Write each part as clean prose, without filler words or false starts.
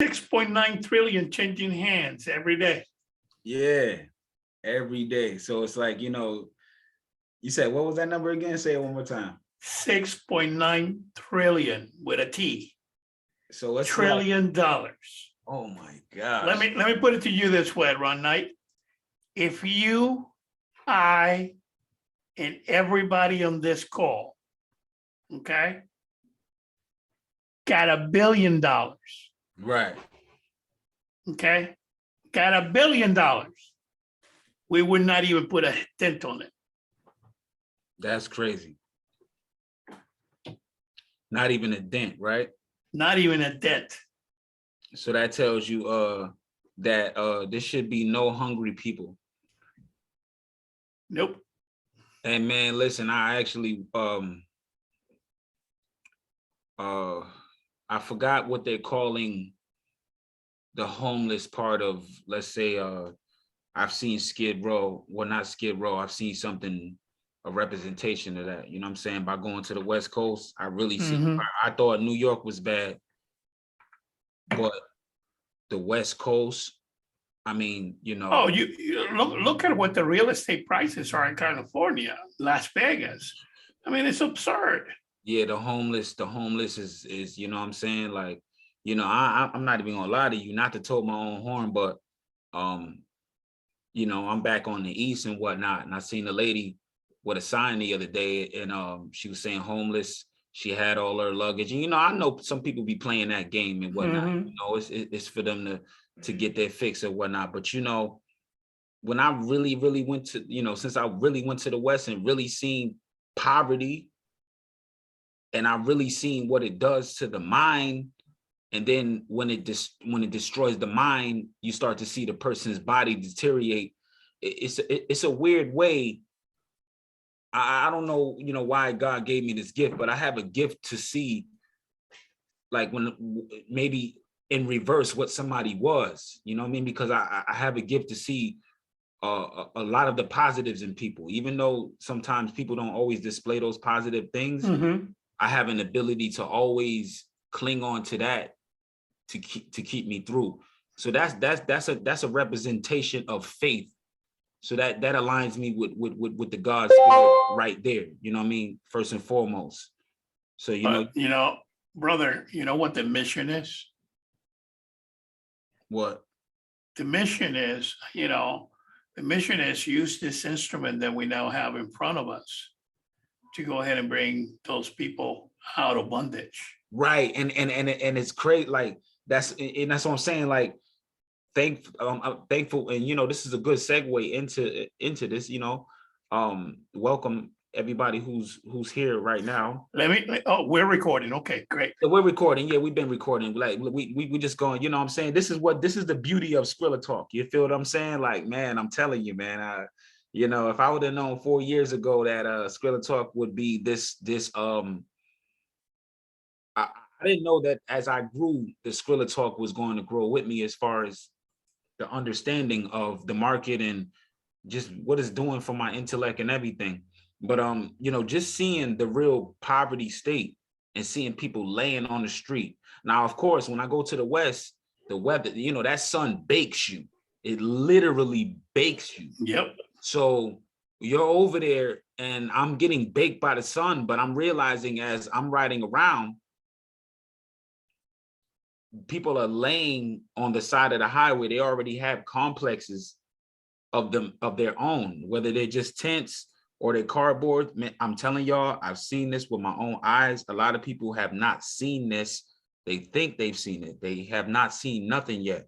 6.9 trillion changing hands every day. Yeah, every day. So it's like, you said, what was that number again? Say it one more time. 6.9 trillion with a T. So it's trillion dollars. Oh my gosh. Let me put it to you this way, Ron Knight. If you, I, and everybody on this call, okay, got $1 billion, Right. okay, got $1 billion, we would not even put a dent on it. That's crazy. Not even a dent, right? Not even a dent. So that tells you that there should be no hungry people. Nope. And man, listen, I actually I forgot what they're calling the homeless part of, let's say, I've seen Skid Row. Well, not Skid Row. I've seen something, a representation of that. You know what I'm saying? By going to the West Coast, I really see. I thought New York was bad, but the West Coast, I mean, Oh, you look at what the real estate prices are in California, Las Vegas. I mean, it's absurd. Yeah, the homeless is you know what I'm saying? Like, I'm not even gonna lie to you, not to toot my own horn, but I'm back on the East and whatnot. And I seen a lady with a sign the other day, and she was saying homeless. She had all her luggage. And I know some people be playing that game and whatnot. It's for them to get their fix or whatnot. But when I really went to, since I really went to the West and really seen poverty, and I really seen what it does to the mind, and then when it destroys the mind, you start to see the person's body deteriorate. It's a weird way. I don't know, why God gave me this gift, but I have a gift to see, like, when maybe in reverse what somebody was, you know what I mean? Because I have a gift to see a lot of the positives in people, even though sometimes people don't always display those positive things. I have an ability to always cling on to that to keep me through. So that's a representation of faith. So that aligns me with the God spirit right there. You know what I mean? First and foremost. So brother, you know what the mission is? What? The mission is, use this instrument that we now have in front of us to go ahead and bring those people out of bondage. Right. And it's great. Like that's what I'm saying. Like, I'm thankful. And, this is a good segue into this, welcome everybody who's here right now. We're recording. Okay, great. So we're recording. Yeah, we've been recording. Like we just going, you know what I'm saying? This is the beauty of Skrilla Talk. You feel what I'm saying? Like, man, I'm telling you, man, if I would have known 4 years ago that Skrilla Talk would be this I didn't know that as I grew, the Skrilla Talk was going to grow with me as far as the understanding of the market and just what it's doing for my intellect and everything. But just seeing the real poverty state and seeing people laying on the street. Now, of course, when I go to the West, the weather, that sun bakes you. It literally bakes you. Yep. So you're over there and I'm getting baked by the sun, but I'm realizing as I'm riding around, people are laying on the side of the highway. They already have complexes of their own, whether they're just tents or they're cardboard. Man, I'm telling y'all, I've seen this with my own eyes. A lot of people have not seen this. They think they've seen it. They have not seen nothing yet.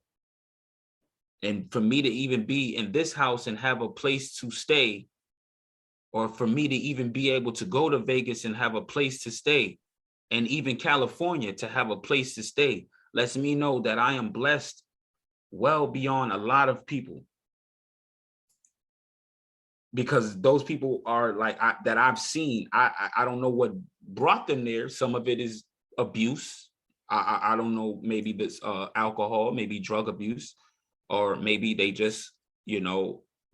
And for me to even be in this house and have a place to stay, or for me to even be able to go to Vegas and have a place to stay, and even California to have a place to stay, lets me know that I am blessed well beyond a lot of people. Because those people are like that I've seen. I don't know what brought them there. Some of it is abuse. I don't know, maybe this alcohol, maybe drug abuse, or maybe they just,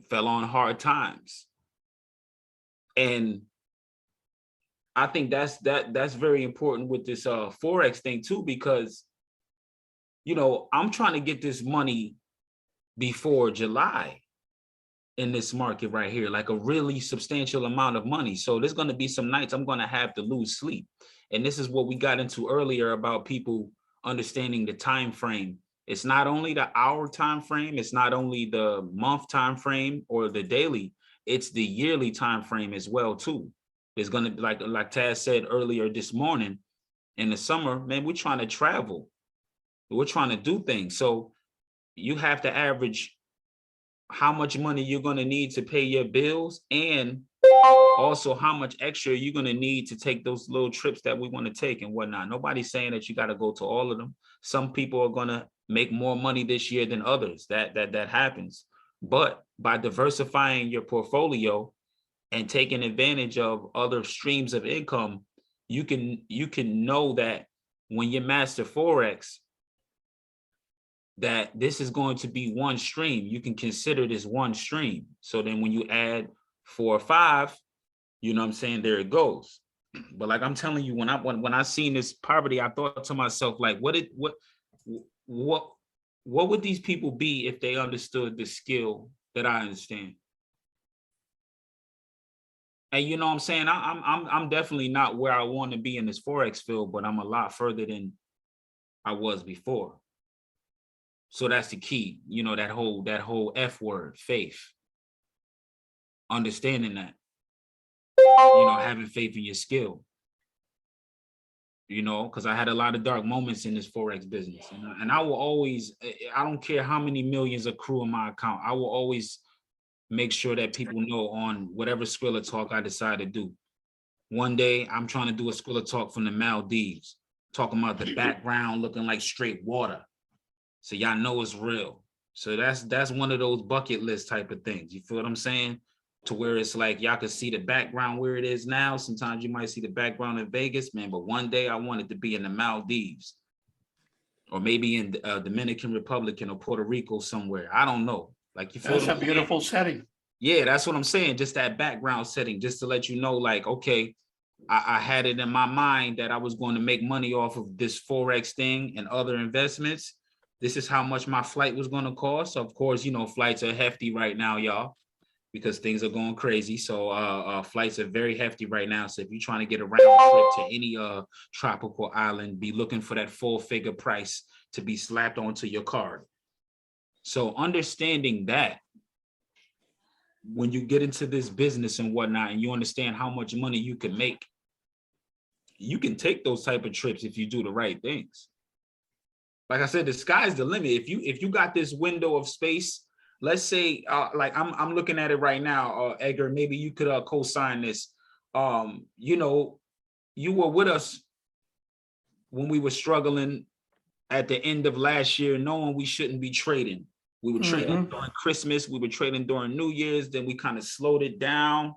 fell on hard times. And I think that's very important with this Forex thing too, because you know, I'm trying to get this money before July in this market right here, like a really substantial amount of money. So there's going to be some nights I'm going to have to lose sleep. And this is what we got into earlier about people understanding the time frame. It's not only the hour time frame, it's not only the month time frame or the daily, it's the yearly time frame as well too. It's going to be like Taz said earlier this morning, in the summer, man, we're trying to travel. We're trying to do things. So you have to average how much money you're going to need to pay your bills, and also how much extra you're going to need to take those little trips that we want to take and whatnot. Nobody's saying that you got to go to all of them. Some people are going to make more money this year than others. That happens. But by diversifying your portfolio and taking advantage of other streams of income, you can know that when you master Forex, that this is going to be one stream. You can consider this one stream. So then when you add 4 or 5, you know what I'm saying, there it goes. But like I'm telling you, when I seen this poverty, I thought to myself, like, what would these people be if they understood the skill that I understand? And you know what I'm saying? I'm definitely not where I want to be in this Forex field, but I'm a lot further than I was before. So that's the key, you know, that whole F word, faith. Understanding that, you know, having faith in your skill. You know, because I had a lot of dark moments in this Forex business. And I will always, I don't care how many millions accrue in my account, I will always make sure that people know on whatever Skrilla talk I decide to do. One day, I'm trying to do a Skrilla talk from the Maldives, talking about the background looking like straight water. So y'all know it's real. So that's one of those bucket list type of things. You feel what I'm saying? To where it's like y'all can see the background where it is now. Sometimes you might see the background in Vegas, man. But one day I wanted to be in the Maldives, or maybe in the Dominican Republic or Puerto Rico somewhere. I don't know. Like, you feel That's a beautiful setting. Yeah, that's what I'm saying. Just that background setting, just to let you know, like, okay, I had it in my mind that I was going to make money off of this Forex thing and other investments. This is how much my flight was going to cost. Of course, you know, flights are hefty right now, y'all, because things are going crazy. So flights are very hefty right now. So if you're trying to get a round trip to any tropical island, be looking for that 4-figure price to be slapped onto your card. So understanding that, when you get into this business and whatnot, and you understand how much money you can make, you can take those type of trips if you do the right things. Like I said, the sky's the limit. If you got this window of space, let's say, like I'm looking at it right now, Edgar, maybe you could co-sign this. You know, you were with us when we were struggling at the end of last year, knowing we shouldn't be trading. We were trading during Christmas, we were trading during New Year's, then we kind of slowed it down.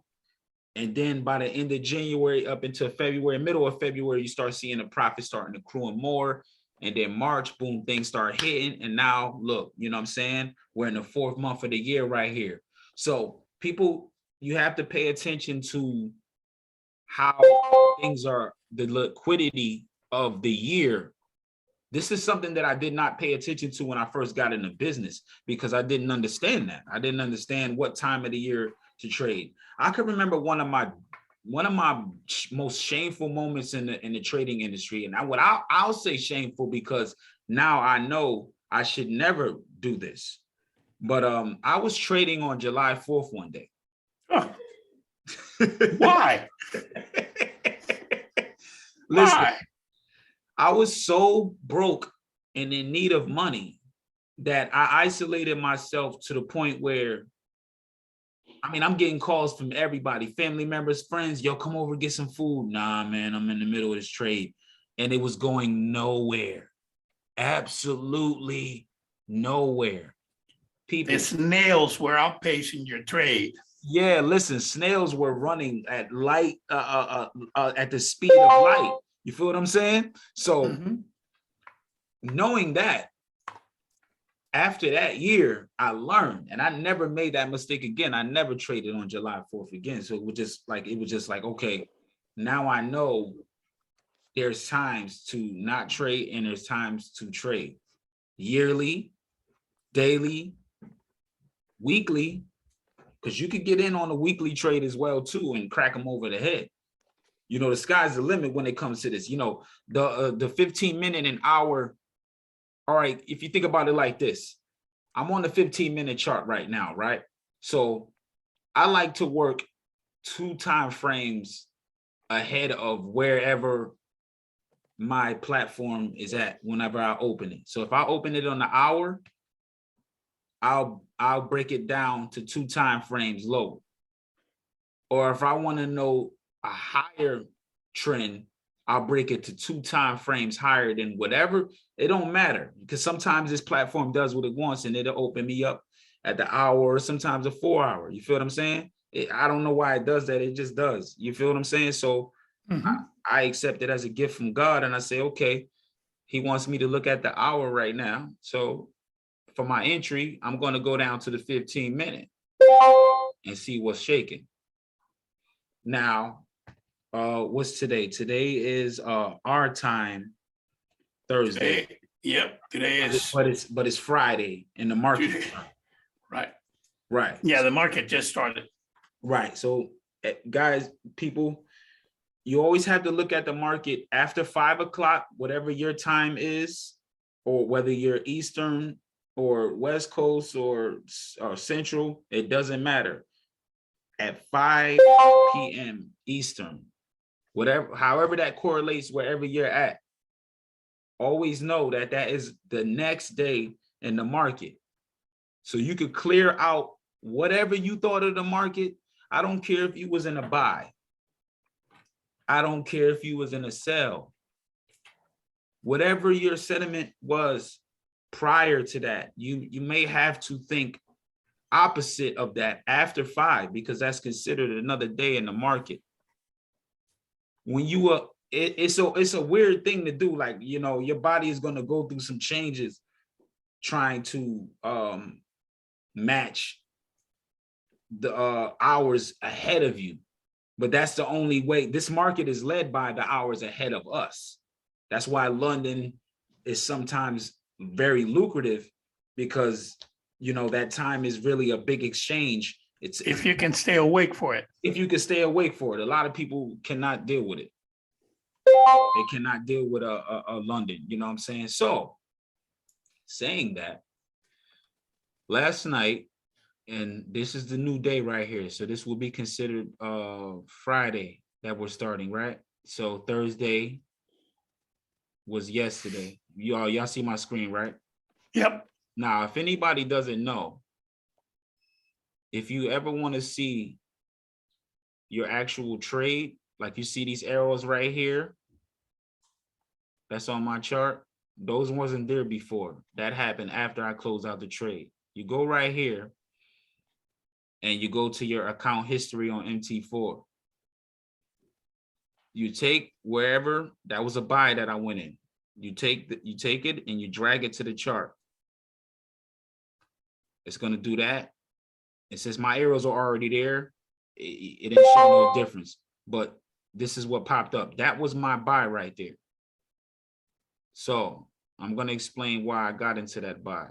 And then by the end of January up into February, middle of February, you start seeing the profit starting to accruing more. And then March, boom, things start hitting. And now look, you know what I'm saying? We're in the 4th month of the year right here. So people, you have to pay attention to how things are, the liquidity of the year. This is something that I did not pay attention to when I first got into business, because I didn't understand that. I didn't understand what time of the year to trade. I can remember one of my most shameful moments in the trading industry. And I'll say shameful because now I know I should never do this. But I was trading on July 4th one day. Oh. Why? Listen, Why? I was so broke and in need of money that I isolated myself to the point where, I mean, I'm getting calls from everybody, family members, friends. Yo, come over, get some food. Nah, man, I'm in the middle of this trade. And it was going nowhere. Absolutely nowhere. People. The snails were outpacing your trade. Yeah, listen, snails were running at light, at the speed of light. You feel what I'm saying? So knowing that, after that year, I learned, and I never made that mistake again. I never traded on July 4th again. So it was just like, okay, now I know there's times to not trade and there's times to trade. yearly, daily, weekly, because you could get in on a weekly trade as well too and crack them over the head. You know, the sky's the limit when it comes to this. You know, the 15-minute and hour. All right, if you think about it like this, I'm on the 15-minute chart right now, right? So I like to work 2 time frames ahead of wherever my platform is at whenever I open it. So if I open it on the hour, I'll break it down to 2 time frames lower. Or if I want to know a higher trend, I'll break it to 2 time frames higher than whatever. It don't matter, because sometimes this platform does what it wants and it'll open me up at the hour or sometimes a 4 hour. You feel what I'm saying? I don't know why it does that. It just does. You feel what I'm saying? So I accept it as a gift from God, and I say, okay, he wants me to look at the hour right now. So for my entry, I'm going to go down to the 15-minute and see what's shaking. Now, what's today? Today is our time, Thursday. Today is. But it's Friday in the market. Right. Yeah, the market just started. Right. So, guys, people, you always have to look at the market after 5 o'clock, whatever your time is, or whether you're Eastern or West Coast or Central, it doesn't matter. At 5 p.m. Eastern, however that correlates wherever you're at, always know that that is the next day in the market. So you could clear out whatever you thought of the market. I don't care if you was in a buy. I don't care if you was in a sell. Whatever your sentiment was prior to that, you may have to think opposite of that after 5, because that's considered another day in the market. When you it's a weird thing to do. Like, you know, your body is going to go through some changes trying to match the hours ahead of you. But that's the only way. This market is led by the hours ahead of us. That's why London is sometimes very lucrative, because, you know, that time is really a big exchange. It's if you can stay awake for it. If you can stay awake for it. A lot of people cannot deal with it. They cannot deal with a London, you know what I'm saying? So, saying that, last night, and this is the new day right here. So this will be considered Friday that we're starting, right? So Thursday was yesterday. Y'all see my screen, right? Yep. Now, if anybody doesn't know, if you ever want to see your actual trade, like you see these arrows right here, that's on my chart. Those wasn't there before. That happened after I closed out the trade. You go right here and you go to your account history on MT4. You take wherever, that was a buy that I went in. You take it and you drag it to the chart. It's going to do that. And since my arrows are already there, it didn't show no difference. But this is what popped up. That was my buy right there. So I'm going to explain why I got into that buy.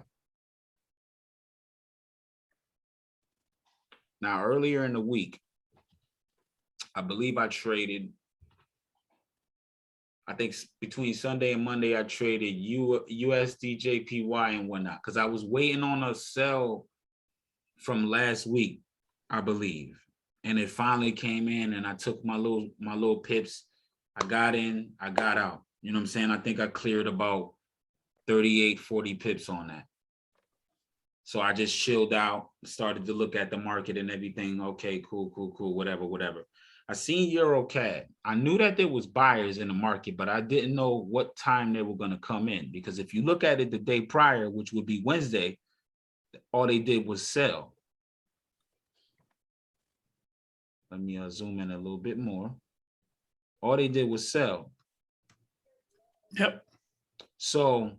Now, earlier in the week, I believe I traded, I think between Sunday and Monday, I traded USD, JPY and whatnot, because I was waiting on a sell from last week, I believe. And it finally came in and I took my little pips. I got in, I got out. You know what I'm saying? I think I cleared about 38, 40 pips on that. So I just chilled out, started to look at the market and everything. Okay, cool, whatever. I seen EuroCAD. I knew that there was buyers in the market, but I didn't know what time they were going to come in. Because if you look at it the day prior, which would be Wednesday, all they did was sell. Let me zoom in a little bit more. All they did was sell. Yep. So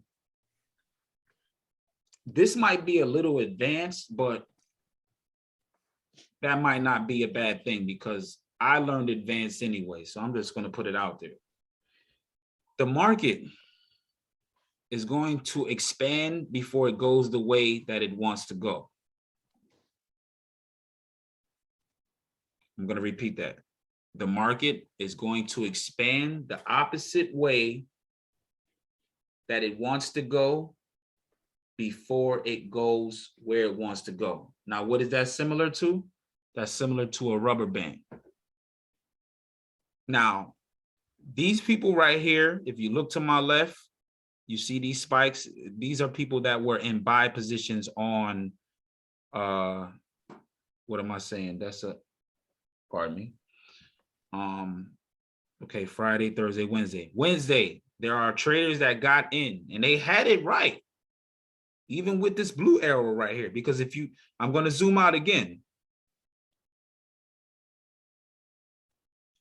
this might be a little advanced, but that might not be a bad thing, because I learned advanced anyway. So I'm just going to put it out there. The market is going to expand before it goes the way that it wants to go. I'm going to repeat that. The market is going to expand the opposite way that it wants to go before it goes where it wants to go. Now, what is that similar to? That's similar to a rubber band. Now, these people right here, if you look to my left, you see these spikes. These are people that were in buy positions on, what am I saying? Pardon me. Okay, Friday, Thursday, Wednesday. Wednesday, there are traders that got in and they had it right. Even with this blue arrow right here, because I'm going to zoom out again.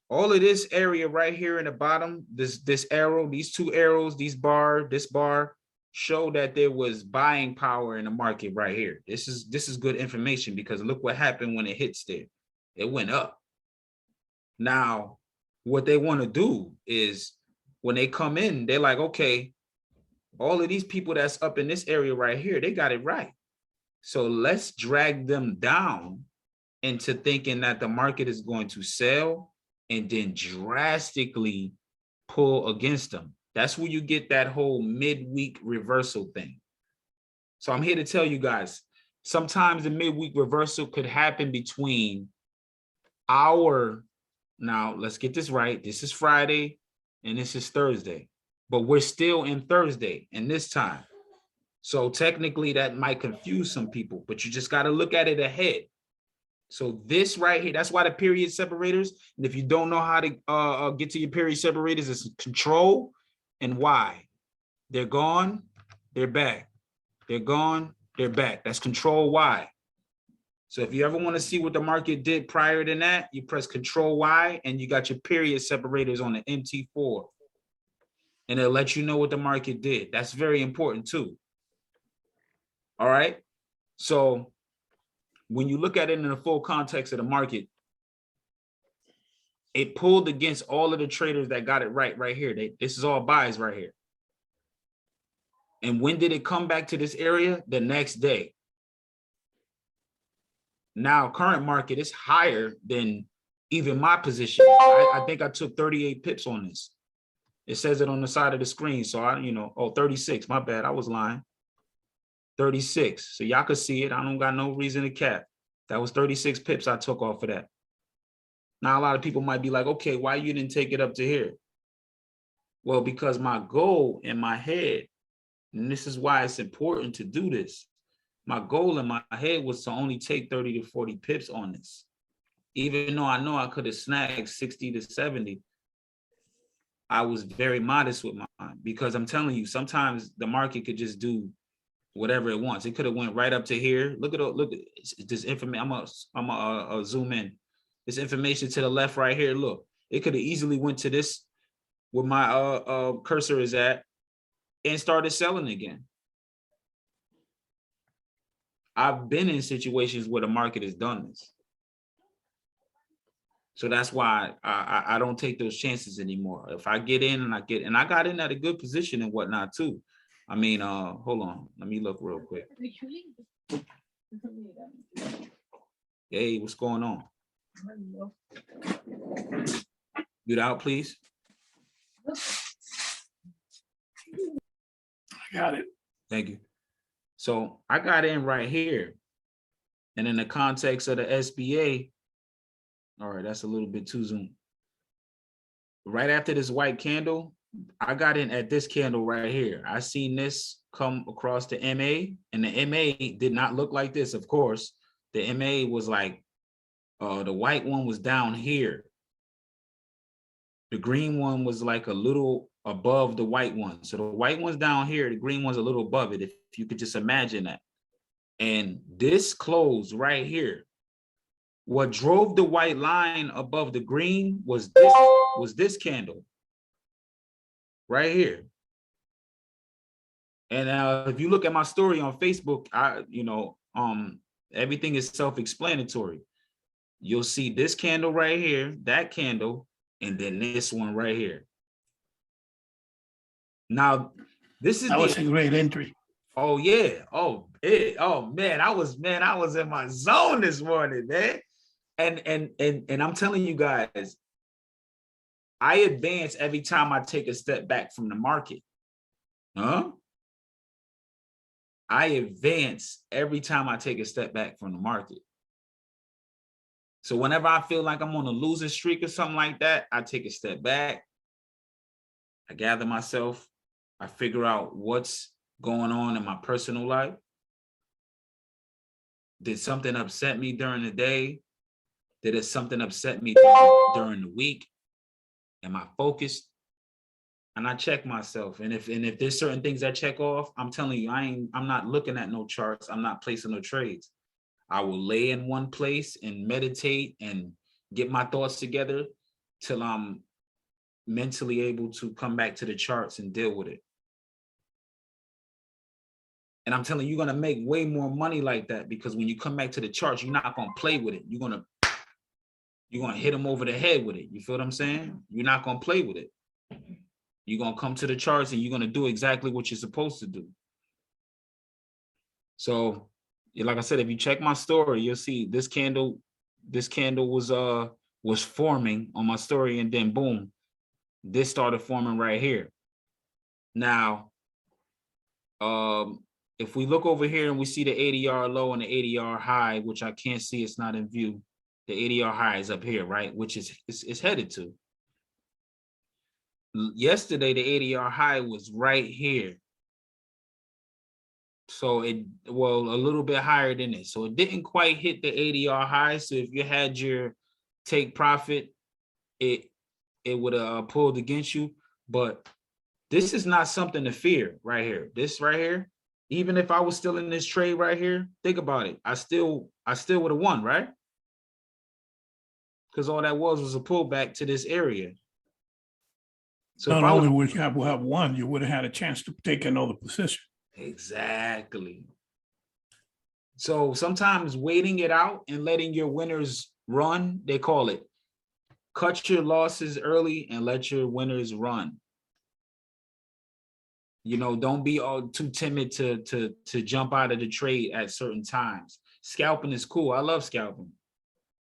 All of this area right here in the bottom, this arrow, these two arrows, this bar show that there was buying power in the market right here. This is good information, because look what happened when it hits there. It went up. Now, what they want to do is when they come in, they're like, okay, all of these people that's up in this area right here, they got it right. So let's drag them down into thinking that the market is going to sell and then drastically pull against them. That's where you get that whole midweek reversal thing. So I'm here to tell you guys, sometimes the midweek reversal could happen between now let's get this right. This is Friday and this is Thursday, but we're still in Thursday in this time. So technically that might confuse some people, but you just got to look at it ahead. So this right here, that's why the period separators, and if you don't know how to get to your period separators, it's control and Y. They're gone, they're back. They're gone, they're back. That's control Y. So if you ever want to see what the market did prior to that, you press control Y and you got your period separators on the MT4. And it'll let you know what the market did. That's very important too. All right. So when you look at it in the full context of the market, it pulled against all of the traders that got it right here. This is all buys right here. And when did it come back to this area? The next day. Now, current market is higher than even my position. I think I took 38 pips on this. It says it on the side of the screen. So 36, my bad. I was lying. 36. So y'all could see it. I don't got no reason to cap. That was 36 pips I took off of that. Now, a lot of people might be like, okay, why you didn't take it up to here? Well, because my goal in my head, and this is why it's important to do this. My goal in my head was to only take 30 to 40 pips on this. Even though I know I could have snagged 60 to 70, I was very modest with mine, because I'm telling you, sometimes the market could just do whatever it wants. It could have went right up to here. Look at this information. I'm gonna zoom in. This information to the left right here. Look, it could have easily went to this where my cursor is at and started selling again. I've been in situations where the market has done this. So that's why I don't take those chances anymore. If I get in and I got in at a good position and whatnot too. I mean, hold on. Let me look real quick. Hey, what's going on? Get out, please. I got it. Thank you. So I got in right here. And in the context of the SBA, all right, that's a little bit too zoom. Right after this white candle, I got in at this candle right here. I seen this come across the MA, and the MA did not look like this, of course. The MA was like, the white one was down here. The green one was like a little above the white one. So the white one's down here, the green one's a little above it, if you could just imagine that. And this closed right here. What drove the white line above the green was this candle right here. And if you look at my story on Facebook, everything is self-explanatory. You'll see this candle right here, that candle, and then this one right here. Now, This is That was the, a great entry. oh yeah. Oh man, I was in my zone this morning, man. And I'm telling you guys, I advance every time I take a step back from the market. Huh? I advance every time I take a step back from the market. So whenever I feel like I'm on a losing streak or something like that, I take a step back. I gather myself. I figure out what's going on in my personal life. Did something upset me during the day? Did something upset me during the week? Am I focused? And I check myself. And if there's certain things I check off, I'm telling you, I'm not looking at no charts. I'm not placing no trades. I will lay in one place and meditate and get my thoughts together till I'm mentally able to come back to the charts and deal with it. And I'm telling you, you're going to make way more money like that, because when you come back to the charts, you're not going to play with it. You're going to hit them over the head with it. You feel what I'm saying? You're not going to play with it. You're going to come to the charts and you're going to do exactly what you're supposed to do. So, like I said, if you check my story, you'll see this candle was forming on my story, and then boom, this started forming right here. Now, if we look over here and we see the ADR low and the ADR high, which I can't see, it's not in view. The ADR high is up here, right? Which is it's headed to. Yesterday, the ADR high was right here. So a little bit higher than it. So it didn't quite hit the ADR high. So if you had your take profit, it would have pulled against you. But this is not something to fear right here. This right here, even if I was still in this trade right here, think about it. I still would have won, right? Because all that was a pullback to this area. So not only would you have won, you would have had a chance to take another position. Exactly. So sometimes waiting it out and letting your winners run, they call it, cut your losses early and let your winners run. You know, don't be all too timid to jump out of the trade at certain times. Scalping is cool. I love scalping,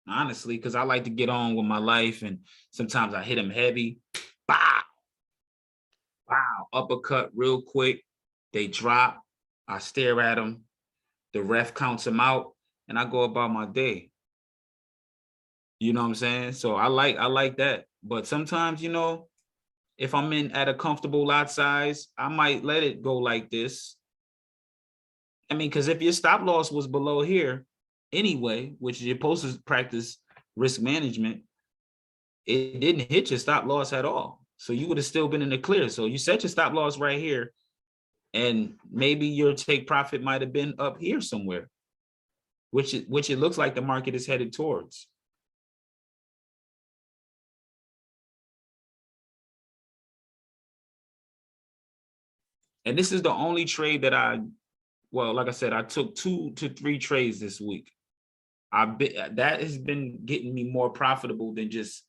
honestly, because I like to get on with my life, and sometimes I hit them heavy. Bah! Wow, uppercut real quick. They drop. I stare at them. The ref counts them out, and I go about my day. You know what I'm saying? So I like that. But sometimes, you know, if I'm in at a comfortable lot size, I might let it go like this. I mean, because if your stop loss was below here anyway, which you're supposed to practice risk management, it didn't hit your stop loss at all. So you would have still been in the clear. So you set your stop loss right here, and maybe your take profit might have been up here somewhere, which it looks like the market is headed towards. And this is the only trade that like I said, I took 2 to 3 trades this week. That has been getting me more profitable than just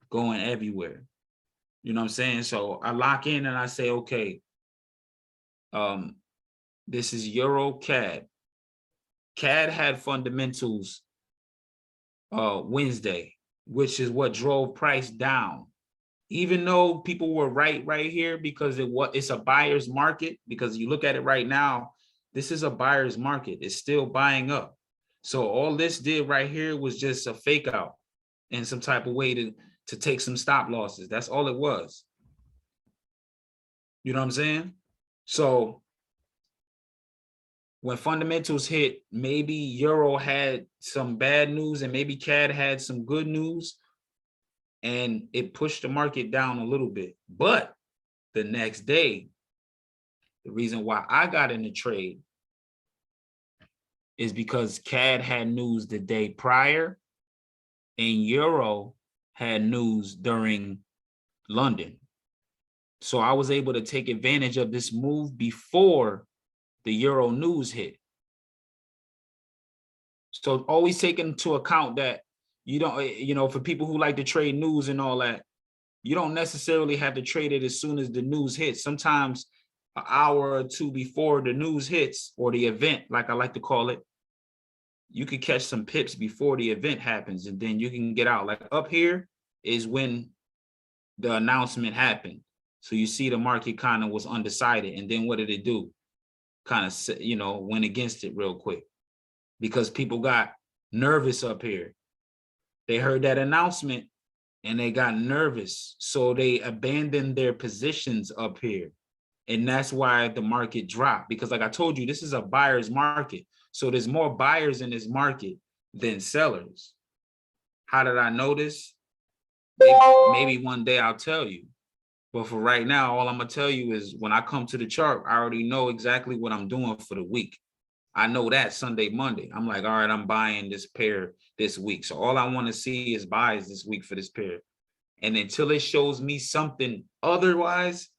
going everywhere. You know what I'm saying? So I lock in and I say, okay, this is Euro CAD. CAD had fundamentals Wednesday, which is what drove price down. Even though people were right here, because it's a buyer's market, because you look at it right now, this is a buyer's market. It's still buying up. So all this did right here was just a fake out and some type of way to take some stop losses. That's all it was. You know what I'm saying? So when fundamentals hit, maybe Euro had some bad news and maybe CAD had some good news, and it pushed the market down a little bit. But the next day, the reason why I got in the trade is because CAD had news the day prior and Euro had news during London. So I was able to take advantage of this move before the Euro news hit. So always take into account that you don't, you know, for people who like to trade news and all that, you don't necessarily have to trade it as soon as the news hits. Sometimes an hour or two before the news hits or the event, like I like to call it, you could catch some pips before the event happens, and then you can get out. Like up here is when the announcement happened. So you see the market kind of was undecided. And then what did it do? Kind of, went against it real quick because people got nervous up here. They heard that announcement and they got nervous. So they abandoned their positions up here. And that's why the market dropped, because like I told you, this is a buyer's market. So there's more buyers in this market than sellers. How did I know this? Maybe one day I'll tell you. But for right now, all I'm going to tell you is when I come to the chart, I already know exactly what I'm doing for the week. I know that Sunday, Monday. I'm like, all right, I'm buying this pair this week. So all I want to see is buys this week for this pair. And until it shows me something otherwise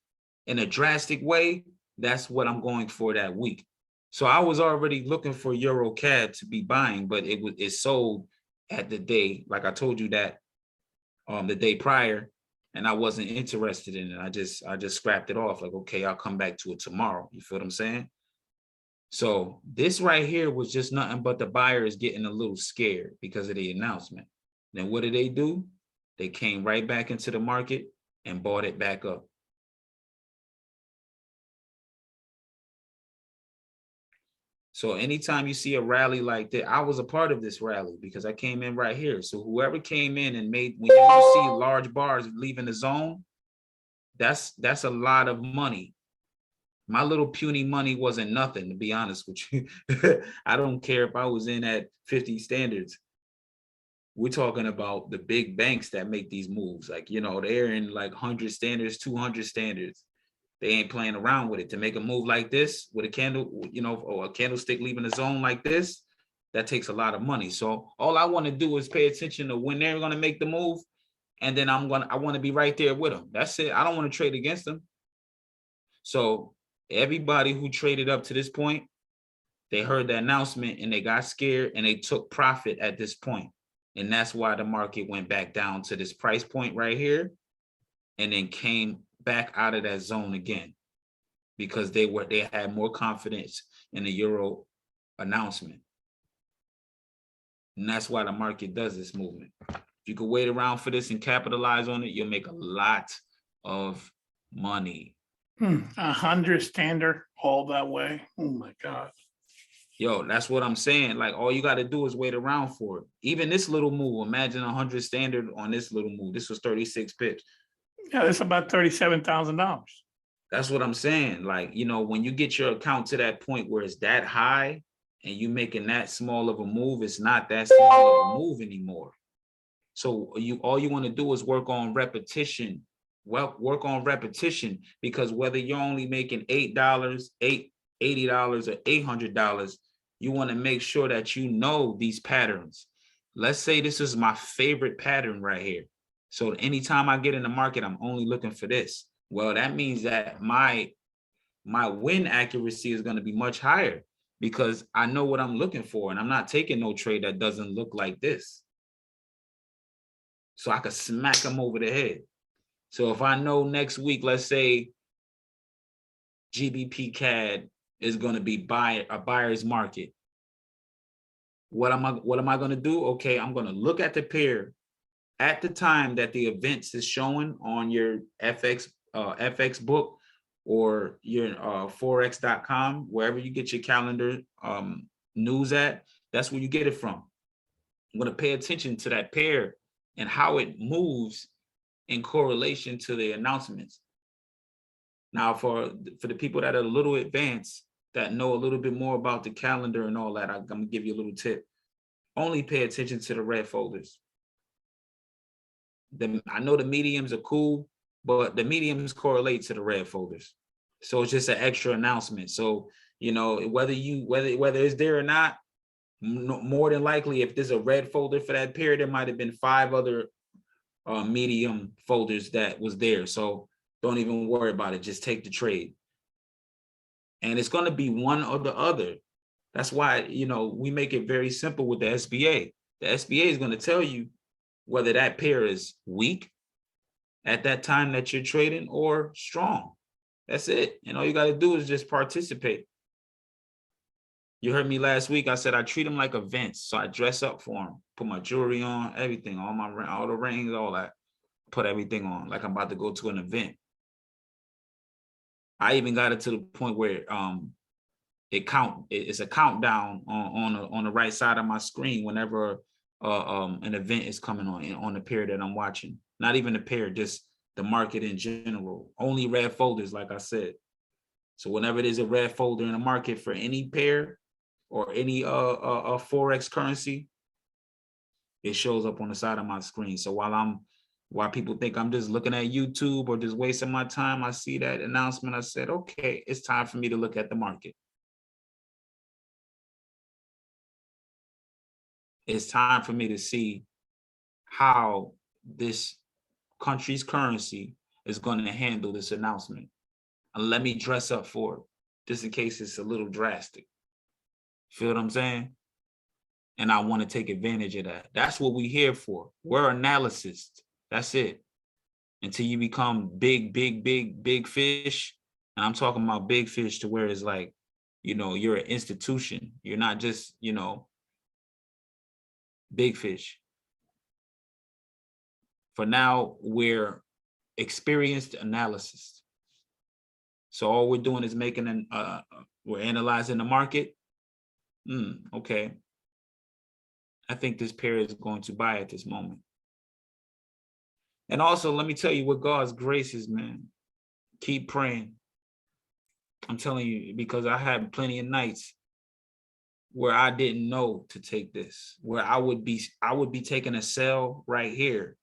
in a drastic way, that's what I'm going for that week. So I was already looking for Euro CAD to be buying, but it sold at the day, like I told you that the day prior, and I wasn't interested in it. I just scrapped it off. Like, okay, I'll come back to it tomorrow. You feel what I'm saying? So this right here was just nothing but the buyers getting a little scared because of the announcement. Then what did they do? They came right back into the market and bought it back up. So anytime you see a rally like that, I was a part of this rally because I came in right here. So whoever came in and when you see large bars leaving the zone, that's a lot of money. My little puny money wasn't nothing, to be honest with you. I don't care if I was in at 50 standards. We're talking about the big banks that make these moves. Like, they're in like 100 standards, 200 standards. They ain't playing around with it. To make a move like this with a candle, or a candlestick leaving the zone like this, that takes a lot of money. So all I want to do is pay attention to when they're going to make the move. And then I want to be right there with them. That's it. I don't want to trade against them. So everybody who traded up to this point, they heard the announcement and they got scared and they took profit at this point. And that's why the market went back down to this price point right here and then came back out of that zone again because they had more confidence in the Euro announcement. And that's why the market does this movement. If you could wait around for this and capitalize on it, you'll make a lot of money. 100 standard all that way. Oh my God. Yo, that's what I'm saying. Like, all you got to do is wait around for it. Even this little move, imagine 100 standard on this little move. This was 36 pips. Yeah, that's about $37,000. That's what I'm saying. Like, when you get your account to that point where it's that high and you making that small of a move, it's not that small of a move anymore. So all you want to do is work on repetition. Well, work on repetition, because whether you're only making $8, $80 or $800, you want to make sure that you know these patterns. Let's say this is my favorite pattern right here. So anytime I get in the market, I'm only looking for this. Well, that means that my win accuracy is going to be much higher because I know what I'm looking for, and I'm not taking no trade that doesn't look like this. So I could smack them over the head. So if I know next week, let's say GBP CAD is going to be a buyer's market, what am I going to do? Okay, I'm going to look at the pair at the time that the events is showing on your FX book or your forex.com, wherever you get your calendar news at. That's where you get it from. I'm going to pay attention to that pair and how it moves in correlation to the announcements. Now, for the people that are a little advanced, that know a little bit more about the calendar and all that, I'm going to give you a little tip. Only pay attention to the red folders. I know the mediums are cool, but the mediums correlate to the red folders. So it's just an extra announcement. So, whether it's there or not, more than likely, if there's a red folder for that period, there might have been 5 other medium folders that was there. So don't even worry about it. Just take the trade. And it's going to be one or the other. That's why, we make it very simple with the SBA. The SBA is going to tell you whether that pair is weak at that time that you're trading or strong. That's it. And all you got to do is just participate. You heard me last week. I said I treat them like events. So I dress up for them, put my jewelry on, everything, all the rings, all that. Put everything on like I'm about to go to an event. I even got it to the point where it's a countdown on the right side of my screen whenever an event is coming on the pair that I'm watching. Not even the pair, just the market in general. Only red folders, like I said. So whenever there's a red folder in the market for any pair or any forex currency, it shows up on the side of my screen. So while people think I'm just looking at YouTube or just wasting my time, I see that announcement. I said, okay, it's time for me to look at the market. It's time for me to see how this country's currency is going to handle this announcement. And let me dress up for it, just in case it's a little drastic. Feel what I'm saying? And I want to take advantage of that. That's what we're here for. We're analysts. That's it. Until you become big fish. And I'm talking about big fish to where it's like, you're an institution. You're not just, big fish. For now, we're experienced analysts. So all we're doing is we're analyzing the market. Okay. I think this pair is going to buy at this moment. And also, let me tell you what God's grace is, man. Keep praying. I'm telling you, because I had plenty of nights where I didn't know to take this, where I would be taking a sell right here.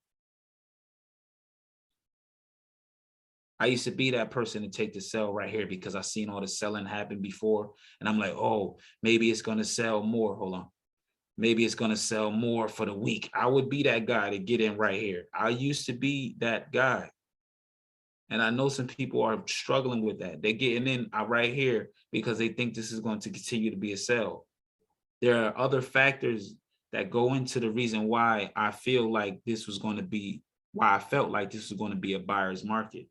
I used to be that person to take the sell right here because I seen all the selling happen before. And I'm like, oh, maybe it's going to sell more. Hold on. Maybe it's going to sell more for the week. I would be that guy to get in right here. I used to be that guy. And I know some people are struggling with that. They're getting in right here because they think this is going to continue to be a sell. There are other factors that go into the reason why I feel like this was going to be, why I felt like this was going to be a buyer's market.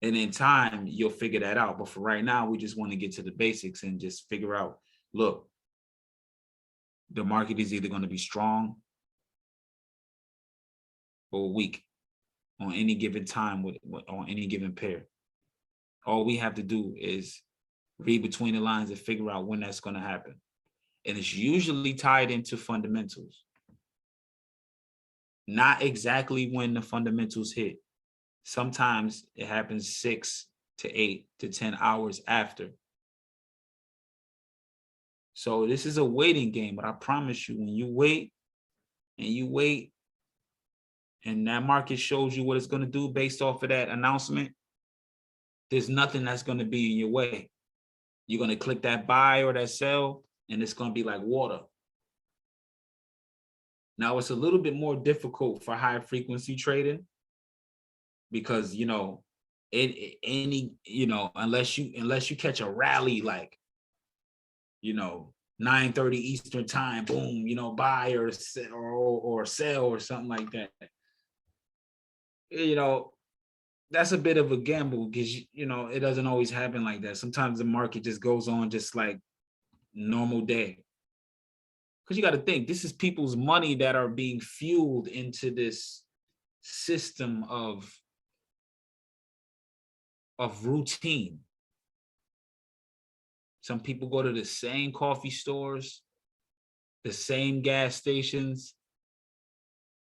And in time, you'll figure that out. But for right now, we just want to get to the basics and just figure out, look, the market is either going to be strong or weak on any given time on any given pair. All we have to do is read between the lines and figure out when that's going to happen. And it's usually tied into fundamentals. Not exactly when the fundamentals hit. Sometimes it happens 6 to 8 to 10 hours after. So this is a waiting game, but I promise you, when you wait and that market shows you what it's going to do based off of that announcement, there's nothing that's going to be in your way. You're going to click that buy or that sell, and it's going to be like water. Now, it's a little bit more difficult for high frequency trading because, unless you catch a rally like, 9:30 Eastern time, boom, buy or sell or something like that. That's a bit of a gamble because, it doesn't always happen like that. Sometimes the market just goes on just like normal day. Because you got to think, this is people's money that are being fueled into this system of routine. Some people go to the same coffee stores, the same gas stations,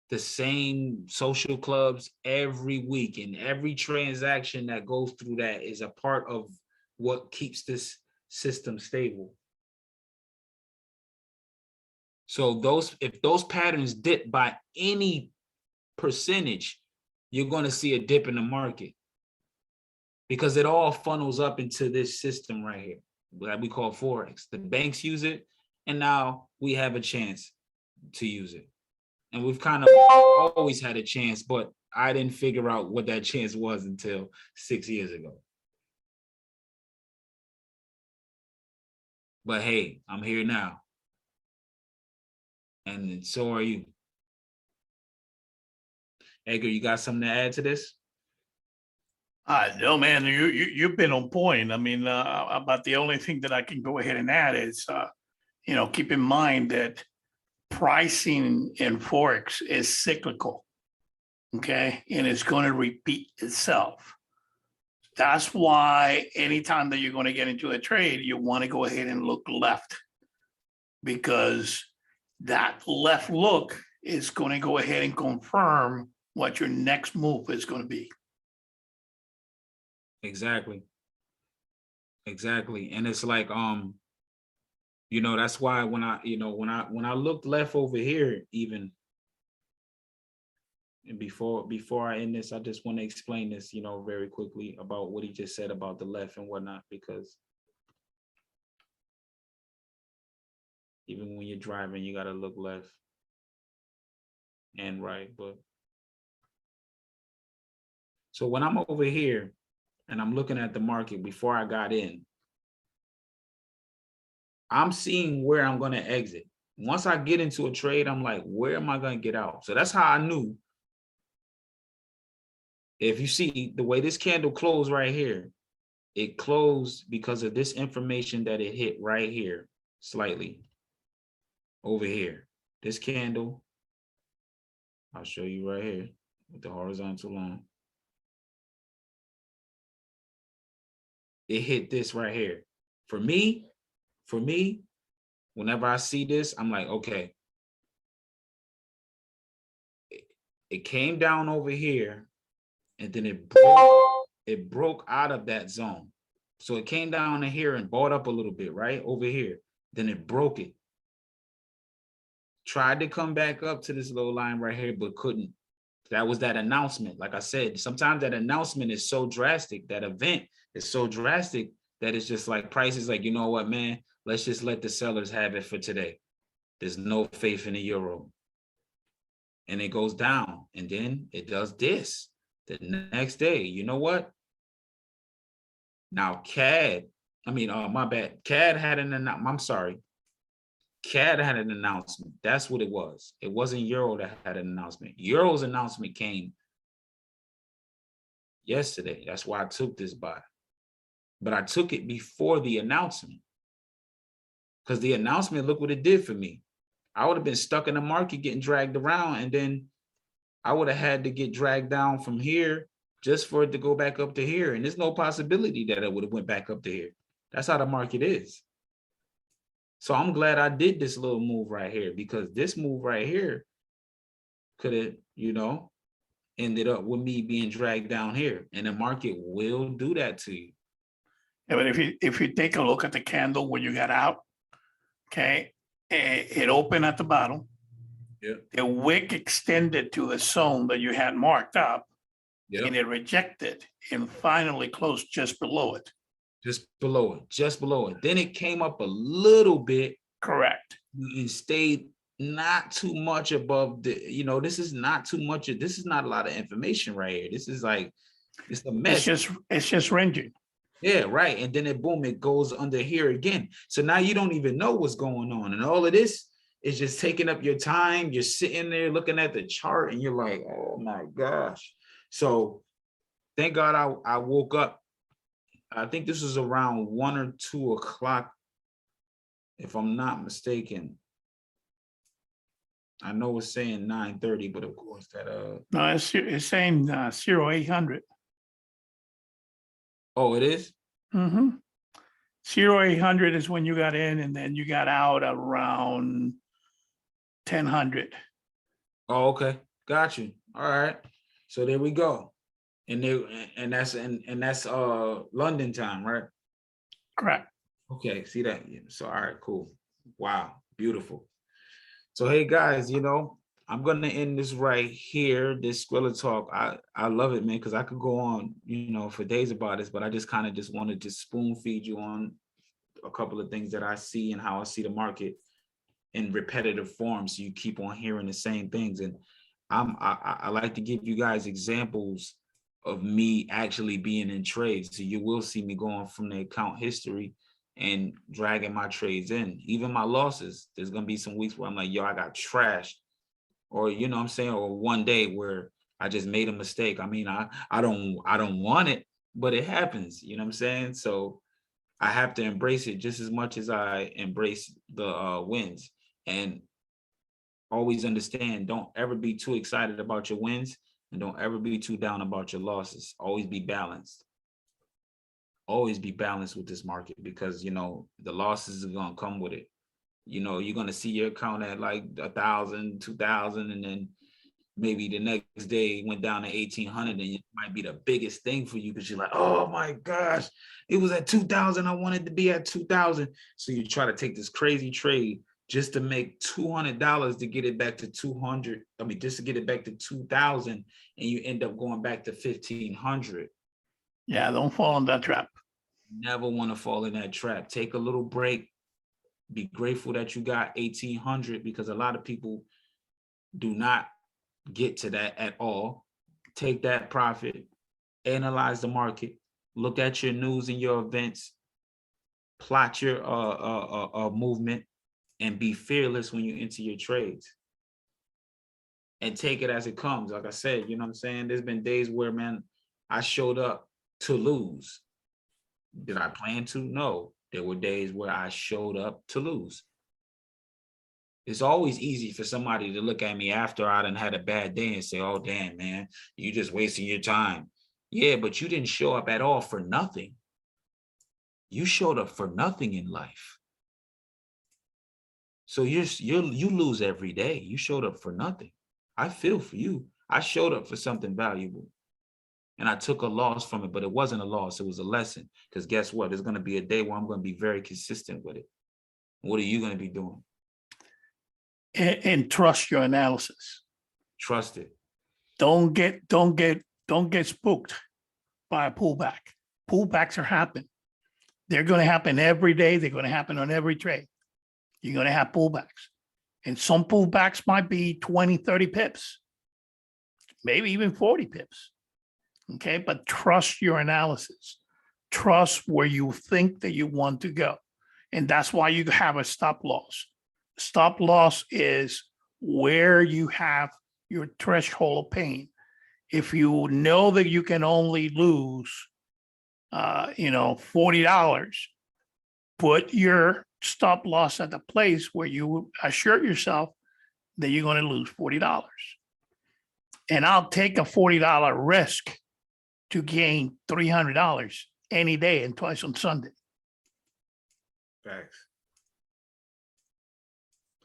the same social clubs every week. And every transaction that goes through that is a part of what keeps this system stable. So if those patterns dip by any percentage, you're going to see a dip in the market because it all funnels up into this system right here that we call Forex. The banks use it, and now we have a chance to use it. And we've kind of always had a chance, but I didn't figure out what that chance was until 6 years ago. But hey, I'm here now. And so are you. Edgar, you got something to add to this? No, man, you've been on point. I mean, about the only thing that I can go ahead and add is, keep in mind that pricing in Forex is cyclical, okay? And it's going to repeat itself. That's why anytime that you're going to get into a trade, you want to go ahead and look left, because that left look is going to go ahead and confirm what your next move is going to be. Exactly. Exactly. And it's like, that's why when I looked left over here, even, and before I end this, I just want to explain this, very quickly about what he just said about the left and whatnot, because even when you're driving, you got to look left and right. But so when I'm over here and I'm looking at the market before I got in, I'm seeing where I'm going to exit. Once I get into a trade, I'm like, where am I going to get out? So that's how I knew. If you see the way this candle closed right here, it closed because of this information that it hit right here, slightly over here. This candle, I'll show you right here with the horizontal line. It hit this right here. For me, whenever I see this, I'm like, okay. It came down over here, and then it broke out of that zone. So it came down to here and bought up a little bit, right? Over here. Then it broke it. Tried to come back up to this little line right here, but couldn't. That was that announcement. Like I said, sometimes that announcement is so drastic, that event is so drastic that it's just like prices like, you know what, man, let's just let the sellers have it for today. There's no faith in the euro. And it goes down, and then it does this. The next day, you know what? Now my bad. CAD had an announcement. I'm sorry. CAD had an announcement. That's what it was. It wasn't Euro that had an announcement. Euro's announcement came yesterday. That's why I took this buy. But I took it before the announcement. Because the announcement, look what it did for me. I would have been stuck in the market getting dragged around, and then I would have had to get dragged down from here just for it to go back up to here. And there's no possibility that it would have went back up to here. That's how the market is. So I'm glad I did this little move right here, because this move right here could have, ended up with me being dragged down here. And the market will do that to you. Yeah, but if you take a look at the candle when you got out, okay, it opened at the bottom. Yeah. The wick extended to the zone that you had marked up, Yep. and it rejected and finally closed just below it. Just below it. Then it came up a little bit. Correct. And stayed not too much above this is not too much. This is not a lot of information right here. This is like, it's a mess. It's just ranging. Yeah, right. And then it goes under here again. So now you don't even know what's going on. And all of this is just taking up your time. You're sitting there looking at the chart and you're like, oh my gosh. So thank God I woke up. I think this was around 1 or 2 o'clock, if I'm not mistaken. I know it's saying 9:30, but of course that No, it's saying 0800. Oh, it is? Mm-hmm. 0800 is when you got in, and then you got out around 1000. Oh, okay. Got you. All right. So there we go. And that's London time, right? Correct. Okay, see that? So all right, cool. Wow, beautiful. So hey guys, I'm gonna end this right here, this Skrilla talk. I love it, man, because I could go on, for days about this, but I just kind of just wanted to spoon feed you on a couple of things that I see and how I see the market in repetitive form, so you keep on hearing the same things. And I like to give you guys examples of me actually being in trades, so you will see me going from the account history and dragging my trades in, even my losses. There's gonna be some weeks where I'm like, yo, I got trashed, or or one day where I just made a mistake. I mean, I don't want it, but it happens, you know what I'm saying? So I have to embrace it just as much as I embrace the wins. And always understand, don't ever be too excited about your wins and don't ever be too down about your losses. Always be balanced. Always be balanced with this market, because you know the losses are gonna come with it. You know, you're gonna see your account at like 1,000, 2,000, and then maybe the next day it went down to 1,800, and it might be the biggest thing for you because you're like, oh my gosh, it was at 2,000. I wanted to be at 2,000. So you try to take this crazy trade just to make $200 to get it back to 200. I mean, just to get it back to 2,000, and you end up going back to 1,500. Yeah, don't fall in that trap. Never want to fall in that trap. Take a little break. Be grateful that you got 1,800, because a lot of people do not get to that at all. Take that profit, analyze the market, look at your news and your events, plot your movement, and be fearless when you enter your trades. And take it as it comes. Like I said, you know what I'm saying? There's been days where, man, I showed up to lose. Did I plan to? No. There were days where I showed up to lose. It's always easy for somebody to look at me after I done had a bad day and say, oh, damn, man, you just wasting your time. Yeah, but you didn't show up at all for nothing. You showed up for nothing in life. So you lose every day. You showed up for nothing. I feel for you. I showed up for something valuable. And I took a loss from it, but it wasn't a loss. It was a lesson. Because guess what? There's going to be a day where I'm going to be very consistent with it. What are you going to be doing? And trust your analysis. Trust it. Don't get spooked by a pullback. Pullbacks are happening. They're going to happen every day. They're going to happen on every trade. You're going to have pullbacks. And some pullbacks might be 20, 30 pips, maybe even 40 pips. Okay, but trust your analysis. Trust where you think that you want to go. And that's why you have a stop loss. Stop loss is where you have your threshold of pain. If you know that you can only lose, $40, put your stop loss at the place where you assure yourself that you're going to lose $40. And I'll take a $40 risk to gain $300 any day and twice on Sunday. Facts.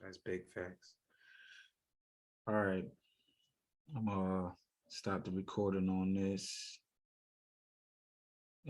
That's big facts. All right. I'm gonna stop the recording on this.